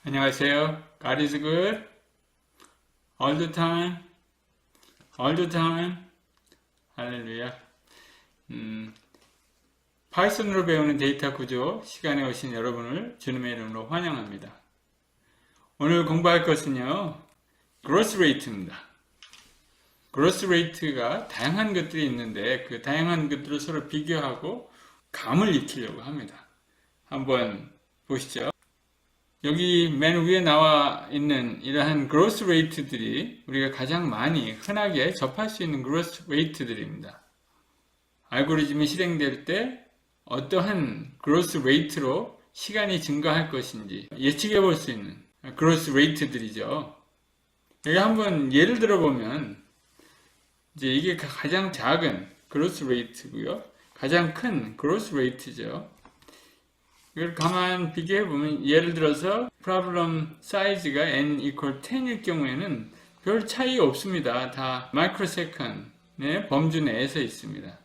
안녕하세요. God is good. All the time. All the time. 할렐루야. 파이썬으로 배우는 데이터 구조 시간에 오신 여러분을 주님의 이름으로 환영합니다. 오늘 공부할 것은요, growth rate입니다. growth rate가 다양한 것들이 있는데 그 다양한 것들을 서로 비교하고 감을 익히려고 합니다. 한번 보시죠. 여기 맨 위에 나와 있는 이러한 growth rate들이 우리가 가장 많이 흔하게 접할 수 있는 growth rate들입니다. 알고리즘이 실행될 때 어떠한 growth rate로 시간이 증가할 것인지 예측해 볼 수 있는 growth rate들이죠. 여기 한번 예를 들어 보면 이제 이게 가장 작은 growth rate고요. 가장 큰 growth rate죠. 이걸 가만 비교해 보면 예를 들어서 problem 사이즈가 n equal 10일 경우에는 별 차이 없습니다. 다 마이크로세컨의 범주 내에서 있습니다.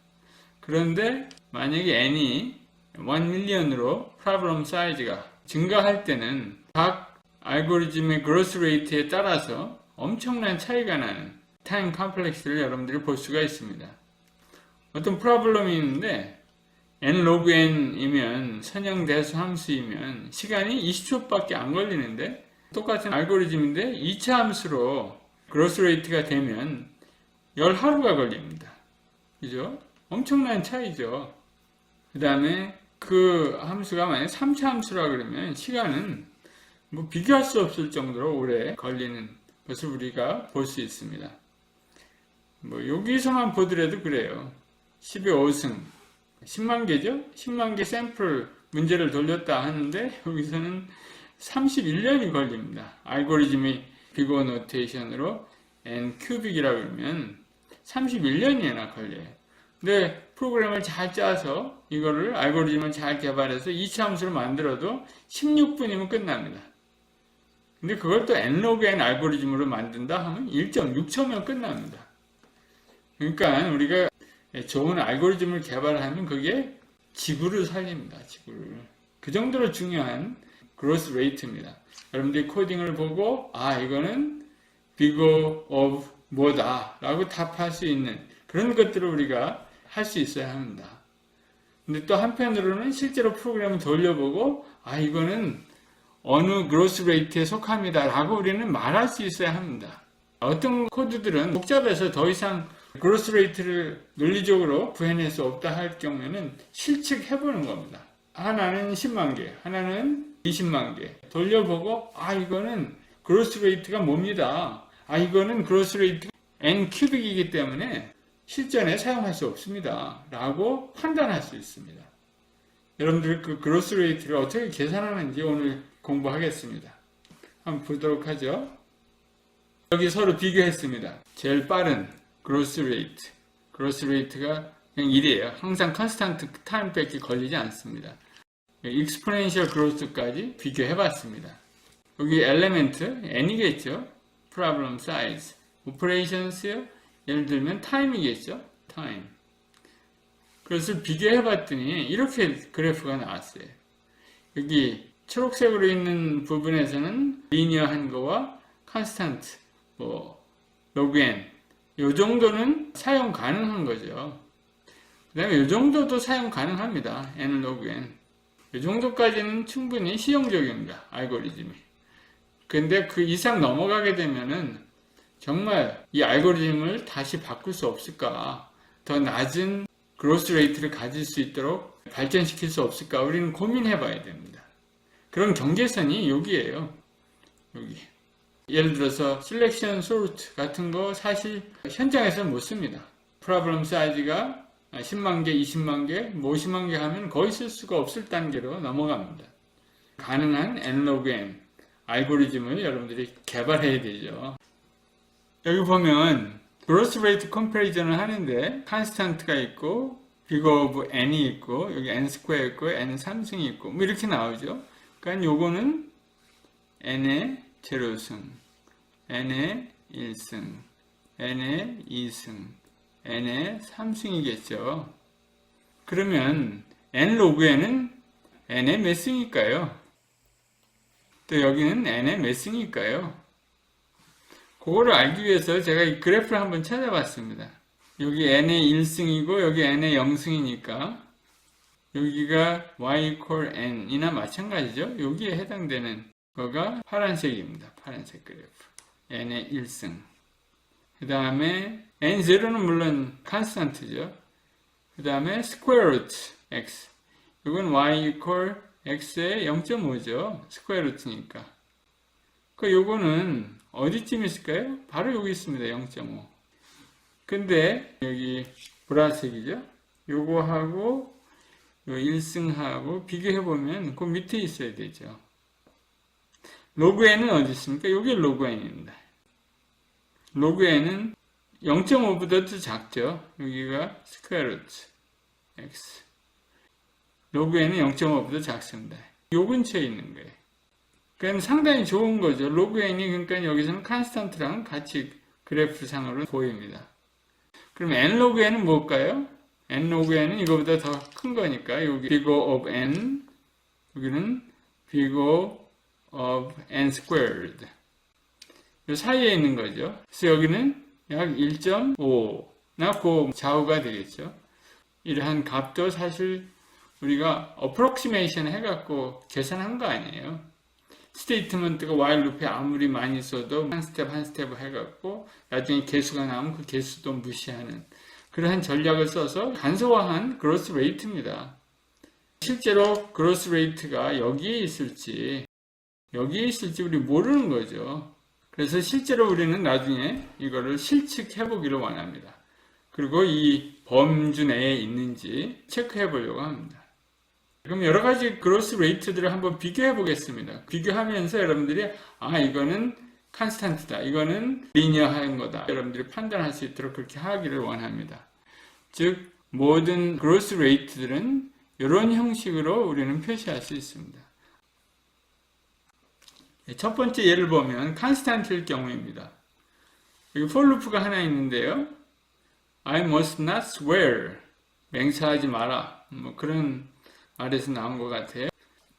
그런데 만약에 n이 1million으로 problem 사이즈가 증가할 때는 각 알고리즘의 growth rate에 따라서 엄청난 차이가 나는 time complex를 여러분들이 볼 수가 있습니다. 어떤 프로블럼이 있는데 n log n이면 선형대수 함수이면 시간이 20초밖에 안 걸리는데 똑같은 알고리즘인데 2차 함수로 growth rate가 되면 10하루가 걸립니다. 그죠? 엄청난 차이죠. 그 다음에 그 함수가 만약 3차 함수라 그러면 시간은 뭐 비교할 수 없을 정도로 오래 걸리는 것을 우리가 볼 수 있습니다. 뭐 여기서만 보더라도 그래요. 10의 5승 10만 개죠? 10만 개 샘플 문제를 돌렸다 하는데 여기서는 31년이 걸립니다. 알고리즘이 비거 노테이션으로 n 큐빅이라고 그러면 31년이나 걸려요. 근데 프로그램을 잘 짜서 이거를 알고리즘을 잘 개발해서 2차 함수를 만들어도 16분이면 끝납니다. 근데 그걸 또 n log n 알고리즘으로 만든다 하면 1.6초면 끝납니다. 그러니까 우리가 좋은 알고리즘을 개발하면 그게 지구를 살립니다. 지구를. 그 정도로 중요한 growth rate입니다. 여러분들이 코딩을 보고 이거는 big of 뭐다 라고 답할 수 있는 그런 것들을 우리가 할 수 있어야 합니다. 근데 또 한편으로는 실제로 프로그램을 돌려보고 이거는 어느 growth rate에 속합니다 라고 우리는 말할 수 있어야 합니다. 어떤 코드들은 복잡해서 더 이상 growth rate를 논리적으로 구해낼 수 없다 할 경우에는 실측해보는 겁니다. 하나는 10만 개, 하나는 20만 개 돌려보고 이거는 growth rate가 뭡니다. 이거는 growth rate가 n 큐빅이기 때문에 실전에 사용할 수 없습니다. 라고 판단할 수 있습니다. 여러분들 그 growth rate를 어떻게 계산하는지 오늘 공부하겠습니다. 한번 보도록 하죠. 여기 서로 비교했습니다. 제일 빠른 growth rate가 그냥 1이에요. 항상 constant time밖에 걸리지 않습니다. exponential growth까지 비교해봤습니다. 여기 element n이겠죠. problem size, operations요. 예를 들면 time이겠죠. time. 그것을 비교해봤더니 이렇게 그래프가 나왔어요. 여기 초록색으로 있는 부분에서는 리니어한 거와 constant, log n 이 정도는 사용 가능한 거죠. 그 다음에 이 정도도 사용 가능합니다. n log n. 이 정도까지는 충분히 실용적입니다. 알고리즘이. 근데 그 이상 넘어가게 되면은 정말 이 알고리즘을 다시 바꿀 수 없을까? 더 낮은 growth rate를 가질 수 있도록 발전시킬 수 없을까? 우리는 고민해 봐야 됩니다. 그런 경계선이 여기에요. 여기. 예를 들어서 selection sort 같은 거 사실 현장에서는 못 씁니다. problem size가 10만 개, 20만 개, 50만 개 하면 거의 쓸 수가 없을 단계로 넘어갑니다. 가능한 n log n 알고리즘을 여러분들이 개발해야 되죠. 여기 보면 그로스 레이트 컴패리전을 하는데 컨스탄트가 있고 비거 오브 n이 있고 여기 n 스퀘어 있고 n 3승이 있고 뭐 이렇게 나오죠. 그러니까 요거는 n의 제로승, n의 1승, n의 2승, n의 3승이겠죠. 그러면 n 로그 n은 n의 몇 승일까요? 또 여기는 n의 몇 승일까요? 그거를 알기 위해서 제가 이 그래프를 한번 찾아봤습니다. 여기 n의 1승이고 여기 n의 0승이니까 여기가 y equal n이나 마찬가지죠. 여기에 해당되는 거가 파란색입니다. 파란색 그래프. n의 1승. 그 다음에 n0는 물론 컨스탄트죠. 그 다음에 스퀘어 루트 x. 이건 y equal x의 0.5죠. 스퀘어 루트니까. 그 요거는 어디쯤 있을까요? 바로 여기 있습니다. 0.5. 근데 여기 보라색이죠? 요거하고 요 1승하고 비교해보면 그 밑에 있어야 되죠. 로그 n은 어디 있습니까? 여기 로그 n입니다. 로그 n은 0.5보다도 작죠? 여기가 스퀘어 루트 x. 로그 n은 0.5보다 작습니다. 요 근처에 있는 거예요. 그럼 상당히 좋은 거죠. 로그 n이 그러니까 여기서는 컨스탄트랑 같이 그래프 상으로 보입니다. 그럼 n 로그 n은 뭘까요? n 로그 n은 이거보다 더 큰 거니까 여기 bigger of n, 여기는 bigger of n squared. 이 사이에 있는 거죠. 그래서 여기는 약 1.5나 그 좌우가 되겠죠. 이러한 값도 사실 우리가 approximation 해갖고 계산한 거 아니에요. 스테이트먼트가 while 루프에 아무리 많이 써도 한 스텝 한 스텝 해갖고 나중에 개수가 나오면 그 개수도 무시하는 그러한 전략을 써서 간소화한 그로스 레이트입니다. 실제로 그로스 레이트가 여기에 있을지 우리 모르는 거죠. 그래서 실제로 우리는 나중에 이거를 실측해 보기를 원합니다. 그리고 이 범주 내에 있는지 체크해 보려고 합니다. 그럼 여러 가지 그로스 레이트들을 한번 비교해 보겠습니다. 비교하면서 여러분들이 이거는 컨스탄트다. 이거는 리니어한 거다. 여러분들이 판단할 수 있도록 그렇게 하기를 원합니다. 즉 모든 그로스 레이트들은 이런 형식으로 우리는 표시할 수 있습니다. 첫 번째 예를 보면 컨스탄트일 경우입니다. 여기 for 루프가 하나 있는데요. I must not swear. 맹세하지 마라. 뭐 그런 말에서 나온 것 같아요.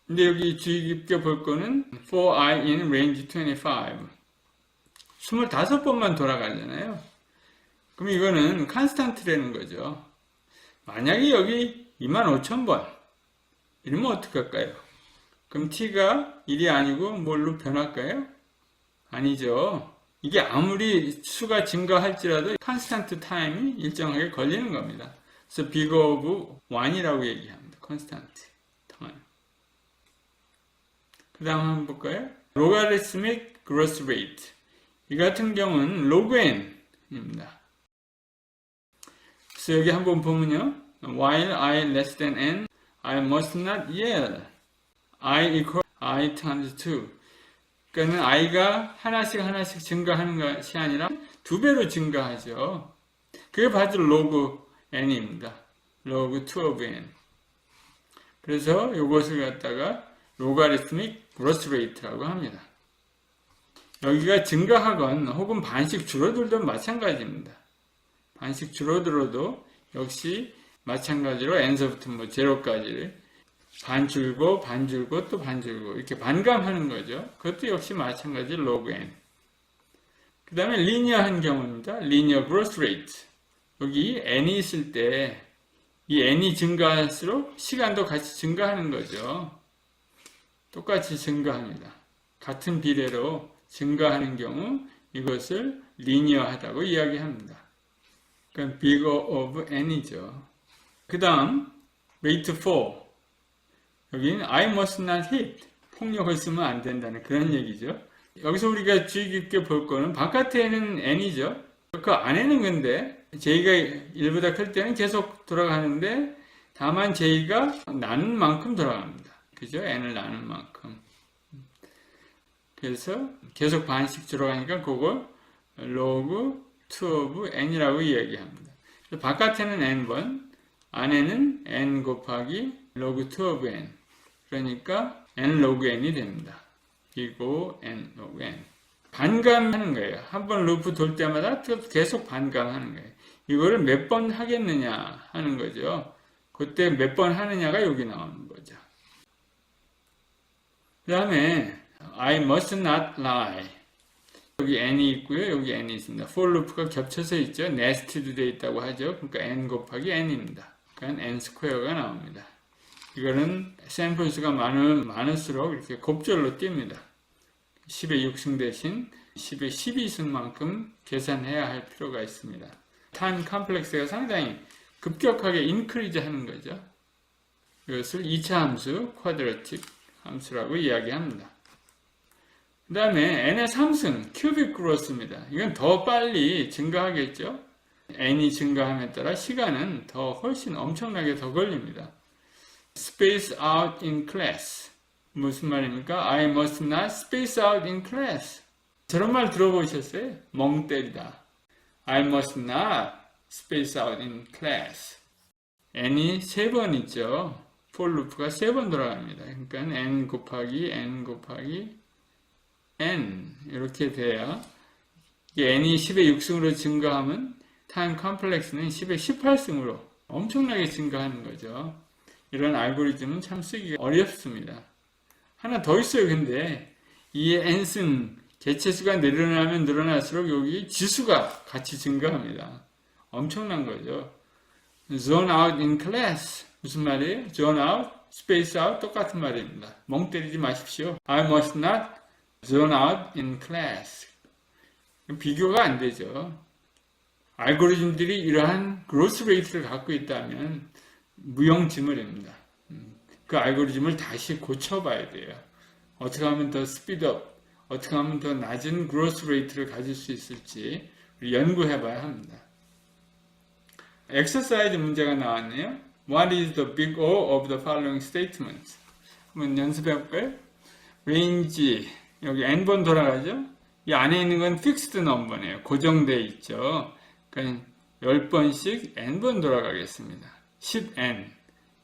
근데 여기 주의 깊게 볼 거는 for I in range 25. 25번만 돌아가잖아요. 그럼 이거는 컨스탄트라는 거죠. 만약에 여기 25,000번 이러면 어떡할까요? 그럼 t가 1이 아니고 뭘로 변할까요? 아니죠. 이게 아무리 수가 증가할지라도 컨스탄트 타임이 일정하게 걸리는 겁니다. 그래서 bigger of 1이라고 얘기합니다. 컨스탄트 타임. 그 다음 한번 볼까요? logarithmic growth rate. 이 같은 경우는 log n입니다. 그래서 여기 한번 보면요. while I less than n, I must not yell. I equal I times 2. 그러니까 i가 하나씩 증가하는 것이 아니라 2배로 증가하죠. 그게 바로 log n입니다. log 2 of n. 그래서 이것을 갖다가 logarithmic growth rate라고 합니다. 여기가 증가하건 혹은 반씩 줄어들도 마찬가지입니다. 반씩 줄어들어도 역시 마찬가지로 n서부터 뭐 제로까지를 반 줄고 또 반 줄고 이렇게 반감하는 거죠. 그것도 역시 마찬가지 log n. 그 다음에 리니어한 경우입니다. linear growth rate. 여기 n이 있을 때 이 n이 증가할수록 시간도 같이 증가하는 거죠. 똑같이 증가합니다. 같은 비례로 증가하는 경우 이것을 리니어하다고 이야기합니다. 그러니까 bigger of n이죠. 그 다음 rate 4. 여기는 I must not hit. 폭력을 쓰면 안 된다는 그런 얘기죠. 여기서 우리가 주의 깊게 볼 거는 바깥에는 n이죠. 그 안에는 근데 j가 1보다 클 때는 계속 돌아가는데 다만 j가 나눈 만큼 돌아갑니다. 그죠? n을 나눈 만큼. 그래서 계속 반씩 들어가니까 그걸 log 2 of n이라고 이야기합니다. 바깥에는 n번, 안에는 n 곱하기 log 2 of n. 그러니까 n log n이 됩니다. 이고 n log n. 반감하는 거예요. 한번 루프 돌 때마다 계속 반감하는 거예요. 이거를 몇 번 하겠느냐 하는 거죠. 그때 몇 번 하느냐가 여기 나오는 거죠. 그 다음에 I must not lie. 여기 n이 있고요. 여기 n이 있습니다. for loop가 겹쳐서 있죠. nested 되어 있다고 하죠. 그러니까 n 곱하기 n입니다. 그러니까 n 스퀘어가 나옵니다. 이거는 샘플 수가 많을수록 이렇게 곱절로 띕니다. 10의 6승 대신 10의 12승만큼 계산해야 할 필요가 있습니다. 타임 컴플렉스가 상당히 급격하게 인크리즈 하는 거죠. 이것을 2차 함수, 쿼드라틱 함수라고 이야기합니다. 그 다음에 n의 3승, 큐빅 그로스입니다. 이건 더 빨리 증가하겠죠. n이 증가함에 따라 시간은 더 훨씬 엄청나게 더 걸립니다. Space out in class. 무슨 말입니까? I must not space out in class. 저런 말 들어보셨어요? 멍 때리다. I must not space out in class. n이 3번 있죠. for loop가 3번 돌아갑니다. 그러니까 n 곱하기 n 이렇게 돼야 n이 10의 6승으로 증가하면 타임 컴플렉스는 10의 18승으로 엄청나게 증가하는 거죠. 이런 알고리즘은 참 쓰기가 어렵습니다. 하나 더 있어요. 근데 이 n승 개체수가 늘어나면 늘어날수록 여기 지수가 같이 증가합니다. 엄청난 거죠. zone out in class 무슨 말이에요? zone out, space out 똑같은 말입니다. 멍 때리지 마십시오. I must not zone out in class. 비교가 안 되죠. 알고리즘들이 이러한 그로스 레이트를 갖고 있다면 무용지물입니다. 그 알고리즘을 다시 고쳐봐야 돼요. 어떻게 하면 더 스피드업, 어떻게 하면 더 낮은 그로스 레이트를 가질 수 있을지 연구해봐야 합니다. 엑서사이즈 문제가 나왔네요. What is the big O of the following statements? 한번 연습해볼까요? range, 여기 n번 돌아가죠? 이 안에 있는 건 fixed number네요. 고정되어 있죠. 그러니까 10번씩 n번 돌아가겠습니다. 10n.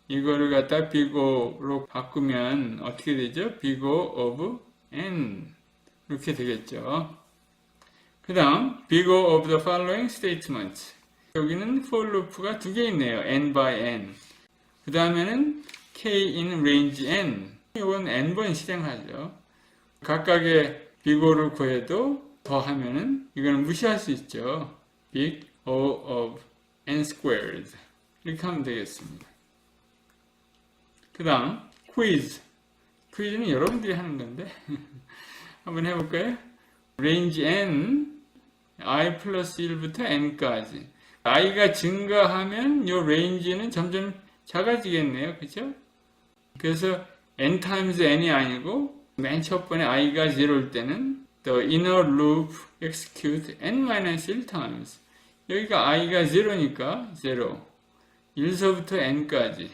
이거를 갖다 big O로 바꾸면 어떻게 되죠? big O of n. 이렇게 되겠죠. 그 다음, big O of the following statements. 여기는 for loop가 2개 있네요. n by n. 그 다음에는 k in range n. 이건 n번 실행하죠. 각각의 big O를 구해도 더 하면은 이거는 무시할 수 있죠. big O of n squared. 이렇게 하면 되겠습니다. 그 다음, quiz. 퀴즈는 여러분들이 하는 건데. 한번 해볼까요? range n, i 플러스 1부터 n까지. i가 증가하면 이 range는 점점 작아지겠네요. 그죠? 그래서 n times n이 아니고 맨 첫 번에 i가 0일 때는 the inner loop execute n-1 times. 여기가 i가 0니까 0. 1서부터 n까지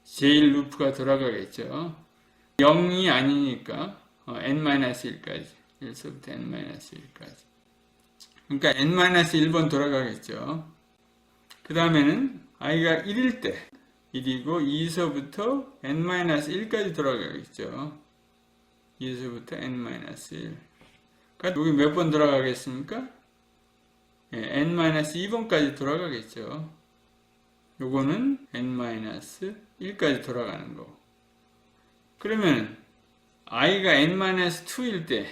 제일 루프가 돌아가겠죠. 0이 아니니까 n-1까지 1서부터 n-1까지 그러니까 n-1번 돌아가겠죠. 그 다음에는 i가 1일 때 1이고 2서부터 n-1까지 돌아가겠죠. 2서부터 n-1 그러니까 여기 몇 번 돌아가겠습니까? n-2번까지 돌아가겠죠. 요거는 n-1까지 돌아가는 거. 그러면 i가 n-2일 때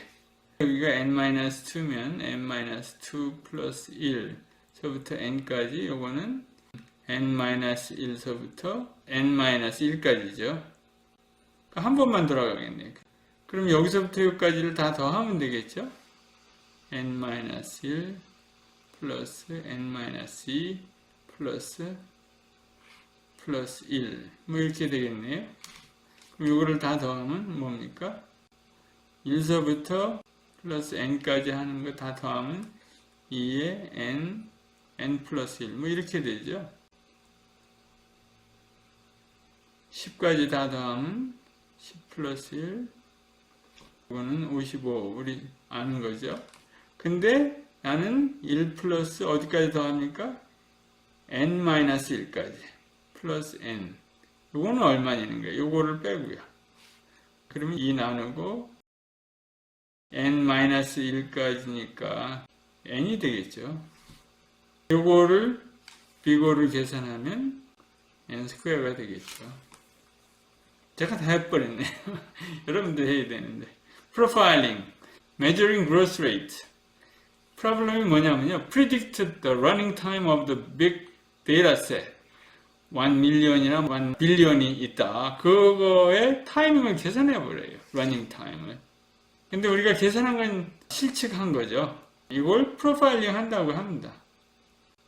여기가 n-2면 n-2 플러스 1 서부터 n까지 요거는 n-1서부터 n-1까지죠. 그러니까 한 번만 돌아가겠네요. 그럼 여기서부터 여기까지를 다 더하면 되겠죠. n-1 플러스 n-2 플러스 1 뭐 이렇게 되겠네요. 그럼 이거를 다 더하면 뭡니까? 1서부터 플러스 n까지 하는 거 다 더하면 2에 n 플러스 1 뭐 이렇게 되죠. 10까지 다 더하면 10 플러스 1 이거는 55 우리 아는 거죠. 근데 나는 1 플러스 어디까지 더합니까? n-1까지 플러스 n. 요거는 얼마냐는 거예요. 요거를 빼고요. 그러면 2 나누고 n-1까지니까 n이 되겠죠. 요거를 비고를 계산하면 n 스퀘어가 되겠죠. 제가 다 해버렸네요. 여러분도 해야 되는데. 프로파일링, measuring growth rate. 프로블럼이 뭐냐면요. predict the running time of the big data set. 1million이나 1billion이 있다. 그거의 타이밍을 계산해 버려요. running time을. 근데 우리가 계산한 건 실측한 거죠. 이걸 프로파일링 한다고 합니다.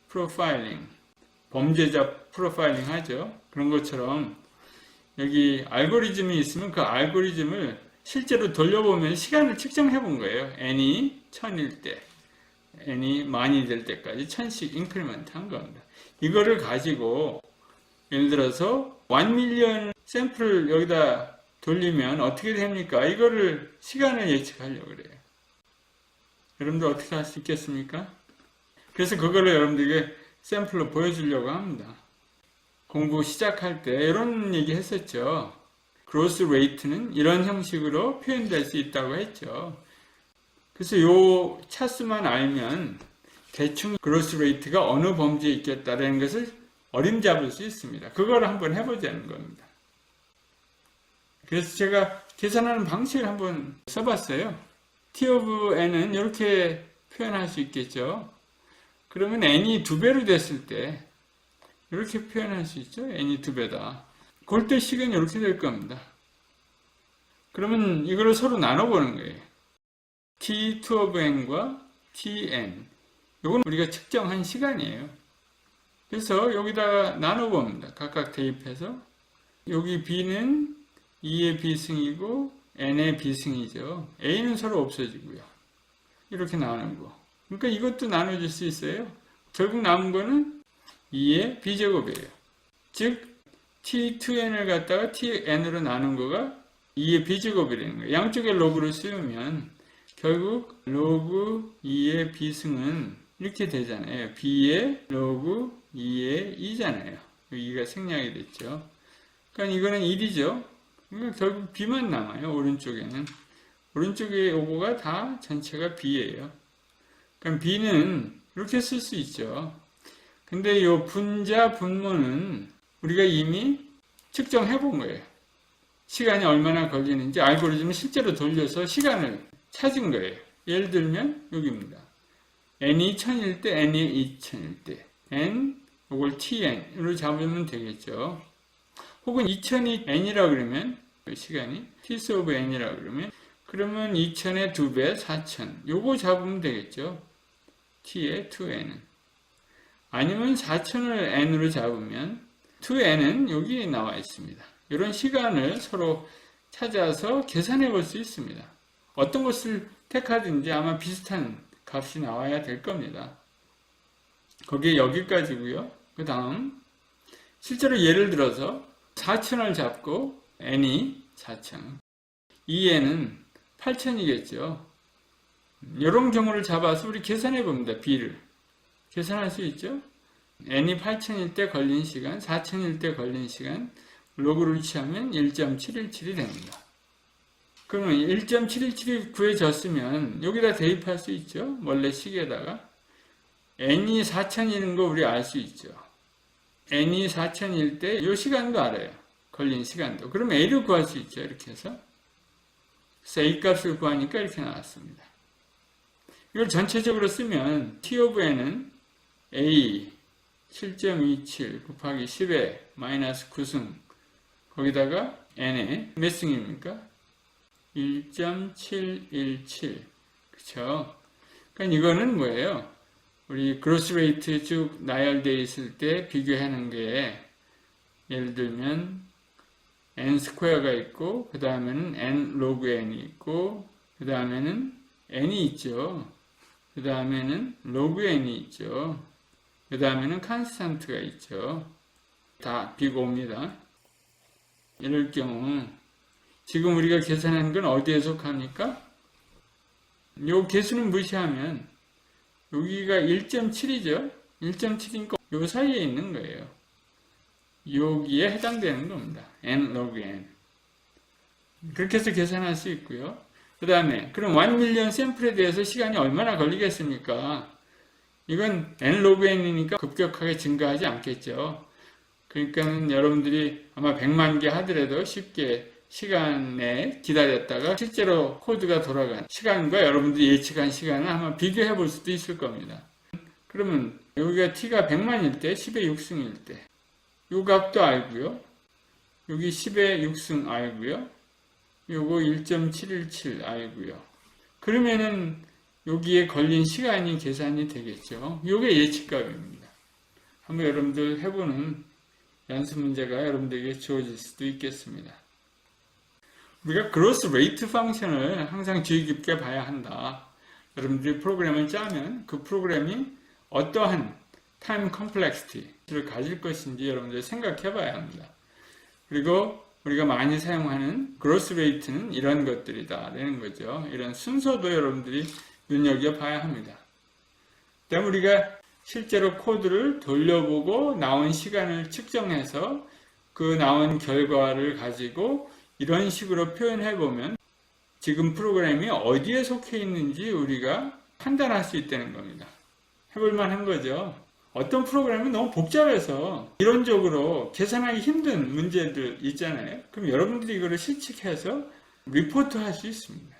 프로파일링. 범죄자 프로파일링 하죠. 그런 것처럼 여기 알고리즘이 있으면 그 알고리즘을 실제로 돌려보면 시간을 측정해 본 거예요. n이 1000일 때, n이 만이 될 때까지 1000씩 인크리먼트 한 겁니다. 이거를 가지고 예를 들어서 1밀리언 샘플을 여기다 돌리면 어떻게 됩니까? 이거를 시간을 예측하려고 그래요. 여러분들 어떻게 할 수 있겠습니까? 그래서 그거를 여러분들에게 샘플로 보여주려고 합니다. 공부 시작할 때 이런 얘기 했었죠. 그로스 레이트는 이런 형식으로 표현될 수 있다고 했죠. 그래서 요 차수만 알면 대충 그로스 레이트가 어느 범주에 있겠다라는 것을 어림잡을 수 있습니다. 그걸 한번 해보자는 겁니다. 그래서 제가 계산하는 방식을 한번 써봤어요. T of n은 이렇게 표현할 수 있겠죠. 그러면 n이 2배로 됐을 때 이렇게 표현할 수 있죠. n이 2배다. 골대식은 이렇게 될 겁니다. 그러면 이거를 서로 나눠보는 거예요. t2 of n과 tn. 이건 우리가 측정한 시간이에요. 그래서 여기다가 나눠봅니다. 각각 대입해서 여기 b는 2의 비승이고 n의 비승이죠. a는 서로 없어지고요. 이렇게 나누고. 그러니까 이것도 나눠줄 수 있어요. 결국 남은 거는 2의 b제곱이에요. 즉 t2n을 갖다가 tn으로 나눈 거가 2의 b제곱이라는 거예요. 양쪽에 로그를 씌우면 결국 로그 2의 b승은 이렇게 되잖아요. b의 로그 2의 2잖아요. 2가 생략이 됐죠. 그러니까 이거는 1이죠. 그러니까 결국 b만 남아요. 오른쪽에는. 오른쪽에 요거가 다 전체가 b예요. 그럼 b는 이렇게 쓸 수 있죠. 근데 요 분자 분모는 우리가 이미 측정해 본 거예요. 시간이 얼마나 걸리는지 알고리즘을 실제로 돌려서 시간을 찾은 거예요. 예를 들면 여기입니다. n이 1000일 때, n이 2000일 때 n, 이걸 tn으로 잡으면 되겠죠. 혹은 2000이 n이라고 그러면 시간이 t of n이라고 그러면 2000의 2배 4000 요거 잡으면 되겠죠. t의 2n은. 아니면 4000을 n으로 잡으면 2n은 여기 나와 있습니다. 이런 시간을 서로 찾아서 계산해 볼 수 있습니다. 어떤 것을 택하든지 아마 비슷한 값이 나와야 될 겁니다. 거기에 여기까지고요. 그 다음 실제로 예를 들어서 4000을 잡고 n이 4000, 2n은 8000이겠죠. 이런 경우를 잡아서 우리 계산해 봅니다. b를 계산할 수 있죠. n이 8000일 때 걸린 시간, 4000일 때 걸린 시간 로그를 취하면 1.717이 됩니다. 그러면 1.717이 구해졌으면 여기다 대입할 수 있죠. 원래 식에다가 n이 4000이는 거 우리 알 수 있죠. n이 4000일 때 이 시간도 알아요. 걸린 시간도. 그럼 a를 구할 수 있죠. 이렇게 해서. 그래서 a 값을 구하니까 이렇게 나왔습니다. 이걸 전체적으로 쓰면 t of n은 a 7.27 곱하기 10의 마이너스 9승 거기다가 n의 몇 승입니까? 1.717 그쵸? 그러니까 이거는 뭐예요? 우리 그로스 레이트 쭉 나열되어 있을 때 비교하는 게 예를 들면 n 스퀘어가 있고 그 다음에는 n 로그 n이 있고 그 다음에는 n이 있죠. 그 다음에는 로그 n이 있죠. 그 다음에는 컨스탄트가 있죠. 다 비고입니다. 이럴 경우 지금 우리가 계산한 건 어디에 속합니까? 요 개수는 무시하면 여기가 1.7이죠. 1.7이니까 요 사이에 있는 거예요. 여기에 해당되는 겁니다. n log n. 그렇게 해서 계산할 수 있고요. 그 다음에 그럼 1밀리언 샘플에 대해서 시간이 얼마나 걸리겠습니까? 이건 n log n이니까 급격하게 증가하지 않겠죠. 그러니까 여러분들이 아마 100만 개 하더라도 쉽게 시간에 기다렸다가 실제로 코드가 돌아간 시간과 여러분들이 예측한 시간을 한번 비교해 볼 수도 있을 겁니다. 그러면 여기가 t가 100만일 때 10의 6승일 때 요 값도 알고요. 여기 10의 6승 알고요. 요거 1.717 알고요. 그러면은 여기에 걸린 시간이 계산이 되겠죠. 요게 예측값입니다. 한번 여러분들 해보는 연습 문제가 여러분들에게 주어질 수도 있겠습니다. 우리가 그로스 레이트 펑션을 항상 주의 깊게 봐야 한다. 여러분들이 프로그램을 짜면 그 프로그램이 어떠한 타임 컴플렉시티를 가질 것인지 여러분들이 생각해 봐야 합니다. 그리고 우리가 많이 사용하는 그로스 레이트는 이런 것들이다 라는 거죠. 이런 순서도 여러분들이 눈여겨봐야 합니다. 그다음 우리가 실제로 코드를 돌려보고 나온 시간을 측정해서 그 나온 결과를 가지고 이런 식으로 표현해보면 지금 프로그램이 어디에 속해 있는지 우리가 판단할 수 있다는 겁니다. 해볼만 한 거죠. 어떤 프로그램은 너무 복잡해서 이론적으로 계산하기 힘든 문제들 있잖아요. 그럼 여러분들이 이거를 실측해서 리포트 할 수 있습니다.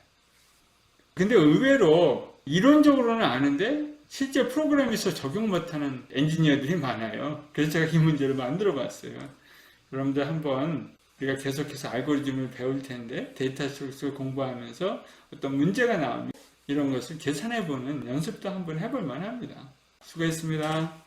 근데 의외로 이론적으로는 아는데 실제 프로그램에서 적용 못하는 엔지니어들이 많아요. 그래서 제가 이 문제를 만들어 봤어요. 여러분들 한번 우리가 계속해서 알고리즘을 배울 텐데 데이터 스트럭처를 공부하면서 어떤 문제가 나오면 이런 것을 계산해 보는 연습도 한번 해볼 만합니다. 수고했습니다.